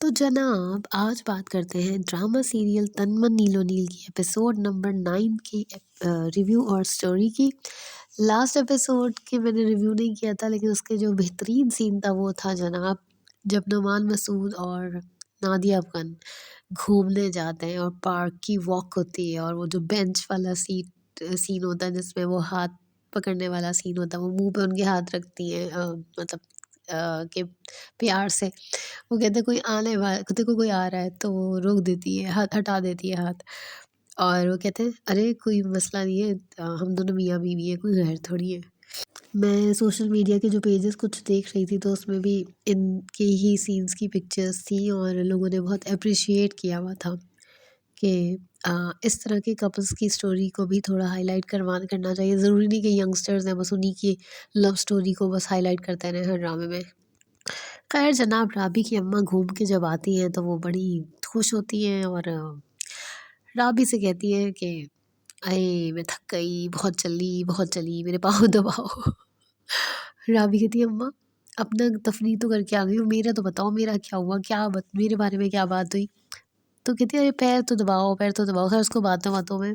तो जनाब आज बात करते हैं ड्रामा सीरियल तन मन नीलो नील की एपिसोड नंबर 9 की रिव्यू और स्टोरी की। लास्ट एपिसोड के मैंने रिव्यू नहीं किया था, लेकिन उसके जो बेहतरीन सीन था वो था जनाब जब नुमान मसूद और नादिया अफगान घूमने जाते हैं और पार्क की वॉक होती है और वो जो बेंच वाला सीन होता है जिसमें वो हाथ पकड़ने वाला सीन होता है, वो मुंह पे उनके हाथ रखती हैं, मतलब कि प्यार से वो कहते हैं कोई आने वाला, देखो कोई आ रहा है तो वो रोक देती है, हाथ हटा देती है हाथ। और वो कहते हैं अरे कोई मसला नहीं है, हम दोनों मियाँ बीवी है, कोई गैर थोड़ी है। मैं सोशल मीडिया के जो पेजेस कुछ देख रही थी तो उसमें भी इनके ही सीन्स की पिक्चर्स थी और लोगों ने बहुत अप्रिशिएट किया हुआ था कि इस तरह के कपल्स की स्टोरी को भी थोड़ा हाईलाइट करना चाहिए। ज़रूरी नहीं कि यंगस्टर्स हैं बस उन्हीं की लव स्टोरी को बस हाईलाइट करते रहें हर ड्रामे में। खैर जनाब राबी की अम्मा घूम के जब आती हैं तो वो बड़ी खुश होती हैं और राबी से कहती हैं कि अरे मैं थक गई, बहुत चली, मेरे पाँव दबाओ। राबी कहती है अम्मा अपना तफरीह तो करके आ गई हो, मेरा तो बताओ मेरा क्या हुआ, मेरे बारे में क्या बात हुई। तो कहती है अरे पैर तो दबाओ। खैर उसको बातों बातों में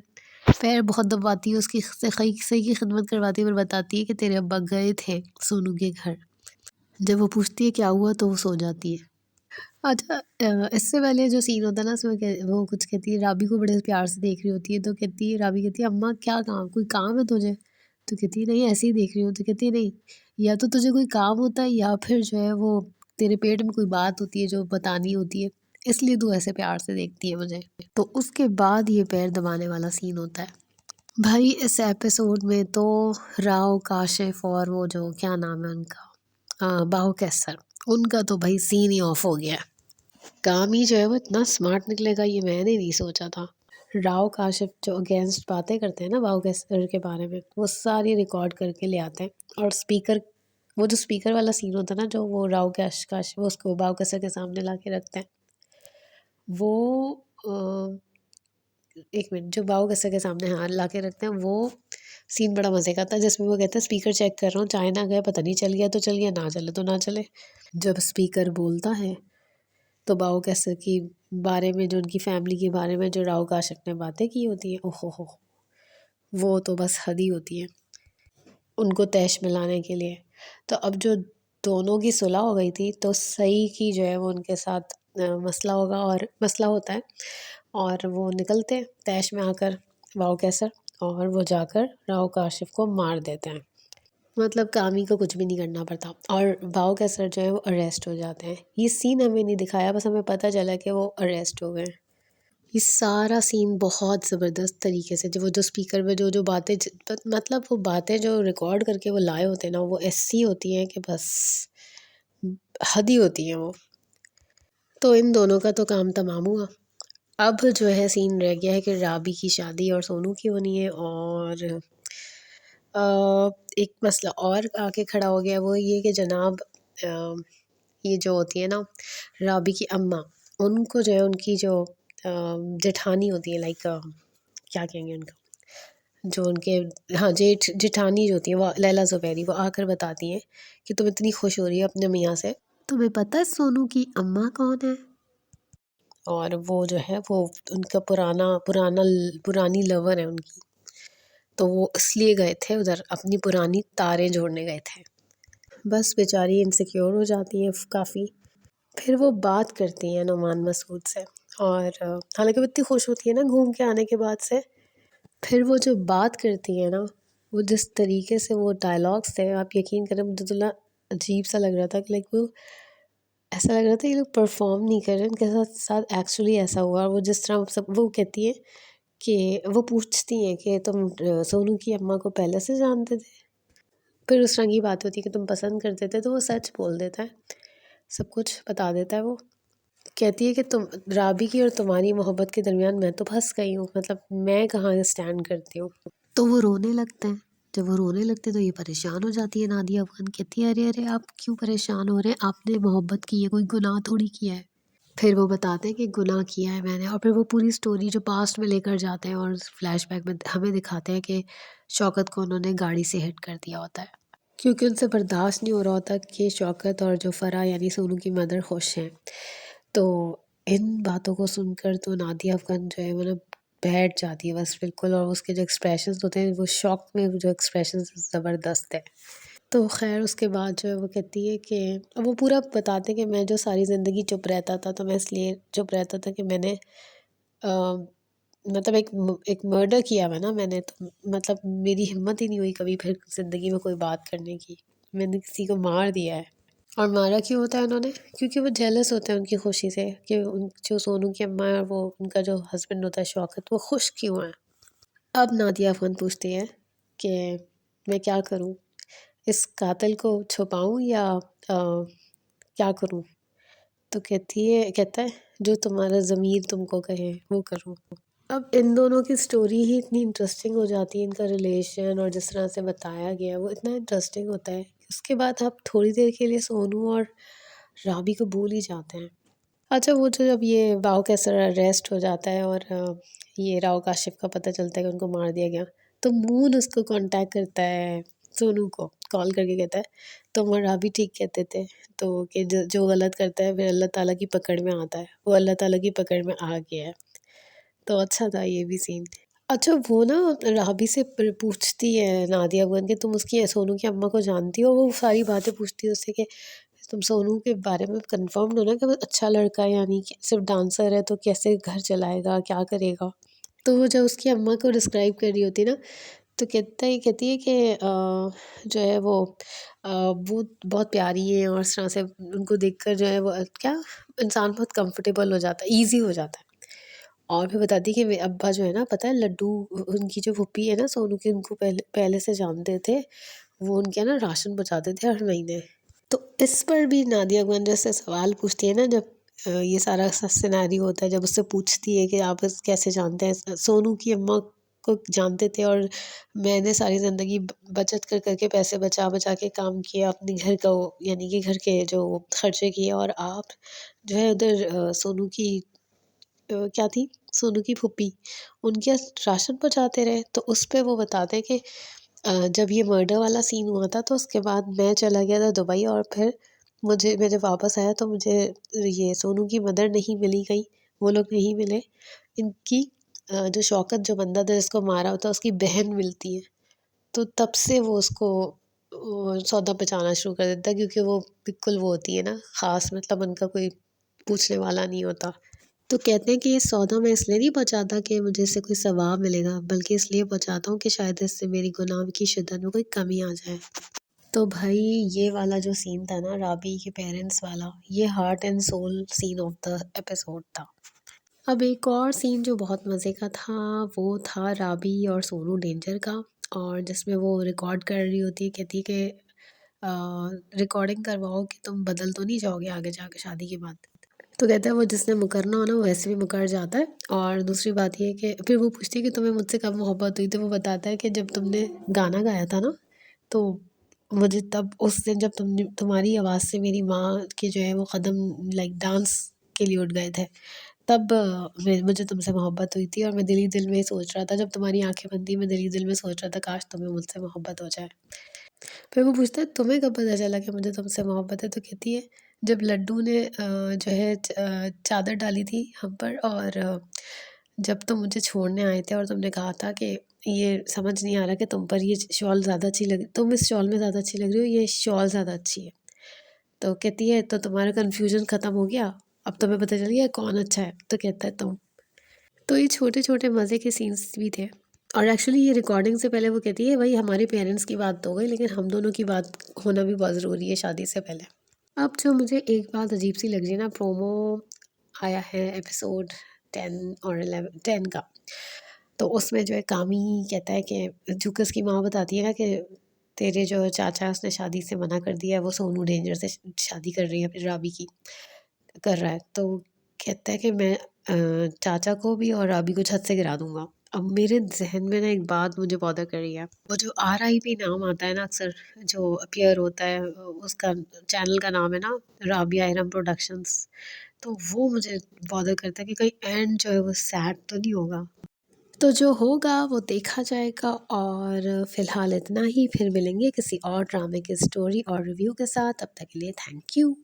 पैर बहुत दबाती है, उसकी सही की खिदमत करवाती है और बताती है कि तेरे अब्बा गए थे सोनू के घर। जब वो पूछती है क्या हुआ तो वो सो जाती है। अच्छा, इससे पहले जो सीन होता है ना उसमें वो कुछ कहती है, राबी को बड़े प्यार से देख रही होती है तो कहती है, राबी कहती है अम्मा क्या काम, कोई काम है तुझे। तो कहती है नहीं ऐसे ही देख रही हूँ। तो कहती है नहीं, या तो तुझे कोई काम होता है या फिर जो है वो तेरे पेट में कोई बात होती है जो बतानी होती है, इसलिए तू ऐसे प्यार से देखती है मुझे। तो उसके बाद ये पैर दबाने वाला सीन होता है। भाई इस एपिसोड में तो राव काशिफ और वो जो क्या नाम है उनका, बाहो कैसर, उनका तो भाई सीन ही ऑफ हो गया। काम ही जो है वो इतना स्मार्ट निकलेगा ये मैंने नहीं सोचा था। राव काशिफ जो अगेंस्ट बातें करते हैं ना बाहो कैसर के बारे में, वो सारी रिकॉर्ड करके ले आते हैं और स्पीकर, वो जो स्पीकर वाला सीन होता है ना जो वो राव काशिफ वो उसको बाहो कैसर के सामने ला के रखते हैं, वो एक मिनट, जो बाहो कैसर के सामने हाँ ला के रखते हैं, वो सीन बड़ा मज़े का था जिसमें वो कहते हैं स्पीकर चेक कर रहा हूँ, चाइना गए पता नहीं, चल गया तो चल गया, ना चले तो ना चले। जब स्पीकर बोलता है तो बाहो कैसर की बारे में, जो उनकी फैमिली के बारे में जो राव काशिफ ने बातें की होती हैं, ओहो हो, वो तो बस हद ही होती है उनको तैश में लाने के लिए। तो अब जो दोनों की सुलह हो गई थी तो सही की जो है वो उनके साथ मसला होगा और मसला होता है और वो निकलते हैं तैश में आकर बाहो कैसर, और वो जाकर राव काशिफ को मार देते हैं। मतलब कामी को कुछ भी नहीं करना पड़ता और बाव कैसर जो है वो अरेस्ट हो जाते हैं। ये सीन हमें नहीं दिखाया, बस हमें पता चला कि वो अरेस्ट हो गए। ये सारा सीन बहुत ज़बरदस्त तरीके से जो वो जो स्पीकर में जो बातें मतलब वो बातें जो रिकॉर्ड करके वो लाए होते हैं ना, वो ऐसी होती हैं कि बस हद ही होती हैं वो। तो इन दोनों का तो काम तमाम हुआ। अब जो है सीन रह गया है कि राबी की शादी और सोनू की होनी है और अ, एक मसला और आके खड़ा हो गया, वो ये कि जनाब ये जो होती है ना राबी की अम्मा, उनको जो है उनकी जो जेठानी होती है, लाइक क्या कहेंगे उनका, जो उनके, हाँ जेठानी जो होती है वो लैला ज़ुबैरी, वो आकर बताती हैं कि तुम इतनी खुश हो रही हो अपने मियाँ से, तुम्हें पता है सोनू की अम्मा कौन है। और वो जो है वो उनका पुरानी लवर है उनकी, तो वो इसलिए गए थे उधर, अपनी पुरानी तारें जोड़ने गए थे। बस बेचारी इनसिक्योर हो जाती है काफ़ी। फिर वो बात करती हैं नुमान मसूद से और हालांकि वो इतनी खुश होती है ना घूम के आने के बाद से, फिर वो जो बात करती है ना, वो जिस तरीके से वो डायलॉग्स थे, आप यकीन करें मुझे तो ना अजीब सा लग रहा था कि लाइक वो ऐसा लग रहा था ये लोग परफॉर्म नहीं कर रहे, उनके साथ साथ एक्चुअली ऐसा हुआ। और वो जिस तरह सब वो कहती है कि वो पूछती हैं कि तुम सोनू की अम्मा को पहले से जानते थे, फिर उस तरह की बात होती है कि तुम पसंद करते थे, तो वो सच बोल देता है, सब कुछ बता देता है। वो कहती है कि तुम राबी की और तुम्हारी मोहब्बत के दरमियान मैं तो फंस गई हूँ, मतलब मैं कहाँ स्टैंड करती हूँ। तो वो रोने लगते हैं। जब वो रोने लगते हैं तो ये परेशान हो जाती है नादिया अफगान, कहती है अरे अरे आप क्यों परेशान हो रहे हैं, आपने मोहब्बत की है, कोई गुनाह थोड़ी किया है। फिर वो बताते हैं कि गुनाह किया है मैंने, और फिर वो पूरी स्टोरी जो पास्ट में लेकर जाते हैं और फ्लैशबैक में हमें दिखाते हैं कि शौकत को उन्होंने गाड़ी से हिट कर दिया होता है, क्योंकि उनसे बर्दाश्त नहीं हो रहा होता कि शौकत और जो फ़रा यानी सोनू की मदर खुश हैं। तो इन बातों को सुनकर तो नादिया अफ़गान जो है मतलब बैठ जाती है बस बिल्कुल, और उसके जो एक्सप्रेशंस होते हैं वो शॉक में जो एक्सप्रेशंस ज़बरदस्त है। तो ख़ैर उसके बाद जो है वो कहती है कि वो पूरा बताते हैं कि मैं जो सारी ज़िंदगी चुप रहता था तो मैं इसलिए चुप रहता था कि मैंने मतलब एक मर्डर किया हुआ ना मैंने, तो मतलब मेरी हिम्मत ही नहीं हुई कभी फिर ज़िंदगी में कोई बात करने की। मैंने किसी को मार दिया है। और मारा क्यों होता है उन्होंने? क्योंकि वो जेलस होते हैं उनकी खुशी से कि उन जो सोनू की अम्मा है वो उनका जो हस्बैंड होता है शौकत, वो खुश क्यों हैं? अब नादिया अफ़गान पूछती है कि मैं क्या करूँ? इस कातिल को छुपाऊँ या क्या करूँ? तो कहता है जो तुम्हारा ज़मीर तुमको कहे वो करो। अब इन दोनों की स्टोरी ही इतनी इंटरेस्टिंग हो जाती है, इनका रिलेशन और जिस तरह से बताया गया है वो इतना इंटरेस्टिंग होता है। उसके बाद आप थोड़ी देर के लिए सोनू और राबी को भूल ही जाते हैं। अच्छा वो जो जब ये वाव कैसर अरेस्ट हो जाता है और ये राव काशिफ़ का पता चलता है कि उनको मार दिया गया, तो मून उसको कॉन्टैक्ट करता है सोनू को, कॉल करके कहता है तुम और राबी ठीक कहते थे, तो कि जो गलत करता है फिर अल्लाह ताला की पकड़ में आता है, वो अल्लाह ताला की पकड़ में आ गया है। तो अच्छा था ये भी सीन। अच्छा वो ना राबी से पूछती है नादिया अफ़गान कि तुम उसकी सोनू की अम्मा को जानती हो? वो सारी बातें पूछती है उससे कि तुम सोनू के बारे में कन्फर्म्ड हो ना कि वो अच्छा लड़का है, यानी कि सिर्फ डांसर है तो कैसे घर चलाएगा, क्या करेगा? तो वो जब उसकी अम्मा को डिस्क्राइब कर रही होती है ना, तो कहती है कि जो है वो बहुत प्यारी है और इस तरह से उनको देखकर जो है वो क्या इंसान बहुत कंफर्टेबल हो जाता है, ईज़ी हो जाता है। और फिर बताती है कि मेरे अब्बा जो है ना पता है लड्डू उनकी जो फूफी है ना सोनू की, उनको पहले पहले से जानते थे, वो उनके यहाँ ना राशन पहुँचाते थे हर महीने। तो इस पर भी नादिया अफ़गान जैसे सवाल पूछती है ना जब ये सारा सिनेरियो होता है, जब उससे पूछती है कि आप इस कैसे जानते हैं सोनू की अम्मा को जानते थे और मैंने सारी ज़िंदगी बचत कर करके पैसे बचा बचा के काम किया अपने घर का यानी कि घर के जो खर्चे किए, और आप जो है उधर सोनू की क्या थी सोनू की फूफी उनके यहाँ राशन पहुँचाते रहे। तो उस पे वो बताते हैं कि जब ये मर्डर वाला सीन हुआ था तो उसके बाद मैं चला गया था दुबई, और फिर मैं जब वापस आया तो मुझे ये सोनू की मदर नहीं मिली कहीं, वो लोग नहीं मिले। इनकी जो शौकत जो बंदा था जिसको मारा होता है उसकी बहन मिलती है। तो तब से वो उसको सौदा पहुँचाना शुरू कर देता है, क्योंकि वो बिल्कुल वो होती है ना ख़ास, मतलब उनका कोई पूछने वाला नहीं होता। तो कहते हैं कि ये सौदा मैं इसलिए नहीं पहुँचाता कि मुझे इससे कोई सवाब मिलेगा, बल्कि इसलिए पहुँचाता हूँ कि शायद इससे मेरी गुनाह की शिद्दत में कोई कमी आ जाए। तो भाई ये वाला जो सीन था ना राबी के पेरेंट्स वाला, ये heart and soul scene of the episode था। अब एक और सीन जो बहुत मज़े का था वो था राबी और सोनू डेंजर का, और जिसमें वो रिकॉर्ड कर रही होती है, कहती है कि रिकॉर्डिंग करवाओ कि तुम बदल तो नहीं जाओगे आगे जाके शादी के बाद। तो कहता है वो जिसने मुकरना हो ना वो वैसे भी मुकर जाता है। और दूसरी बात ये है कि फिर वो पूछती है कि तुम्हें मुझसे कब मोहब्बत हुई, तो वो बताता है कि जब तुमने गाना गाया था ना, तो मुझे तब उस दिन जब तुम्हारी आवाज़ से मेरी माँ के जो है वो कदम लाइक डांस के लिए उठ गए थे, तब मुझे तुमसे मोहब्बत हुई थी, और मैं दिल ही दिल में ही सोच रहा था जब तुम्हारी आंखें बंद थी, मैं दिल ही दिल में सोच रहा था काश तुम्हें मुझसे मोहब्बत हो जाए। फिर वो पूछता है तुम्हें कब पता चला कि मुझे तुमसे मोहब्बत है, तो कहती है जब लड्डू ने जो है चादर डाली थी हम पर, और जब तुम मुझे छोड़ने आए थे और तुमने कहा था कि ये समझ नहीं आ रहा कि तुम पर ये शॉल ज़्यादा अच्छी लग तुम इस शॉल में ज़्यादा अच्छी लग रही हो, ये शॉल ज़्यादा अच्छी है। तो कहती है तो तुम्हारा कन्फ्यूजन ख़त्म हो गया, अब तुम्हें पता चल गया कौन अच्छा है, तो कहता है तुम। तो ये छोटे-छोटे मज़े के सीन्स भी थे। और एक्चुअली ये रिकॉर्डिंग से पहले वो कहती है भाई हमारे पेरेंट्स की बात तो हो गई, लेकिन हम दोनों की बात होना भी बहुत ज़रूरी है शादी से पहले। अब जो मुझे एक बात अजीब सी लग रही है ना, प्रोमो आया है एपिसोड 10 और 11 10 का, तो उसमें जो है कामी कहता है कि जूकस की माँ बताती है ना कि तेरे जो चाचा है उसने शादी से मना कर दिया है, वो सोनू डेंजर से शादी कर रही है फिर राबी की कर रहा है। तो कहता है कि मैं चाचा को भी और राबी को छत से गिरा दूँगा। अब मेरे ज़हन में ना एक बात मुझे बॉदर कर रही है। वो जो आरआईपी नाम आता है ना अक्सर जो अपीयर होता है, उसका चैनल का नाम है ना राबिया इरम प्रोडक्शंस। तो वो मुझे बॉदर करता है कि कहीं एंड जो है वो सैड तो नहीं होगा। तो जो होगा वो देखा जाएगा, और फ़िलहाल इतना ही, फिर मिलेंगे किसी और ड्रामे की स्टोरी और रिव्यू के साथ। तब तक के लिए थैंक यू।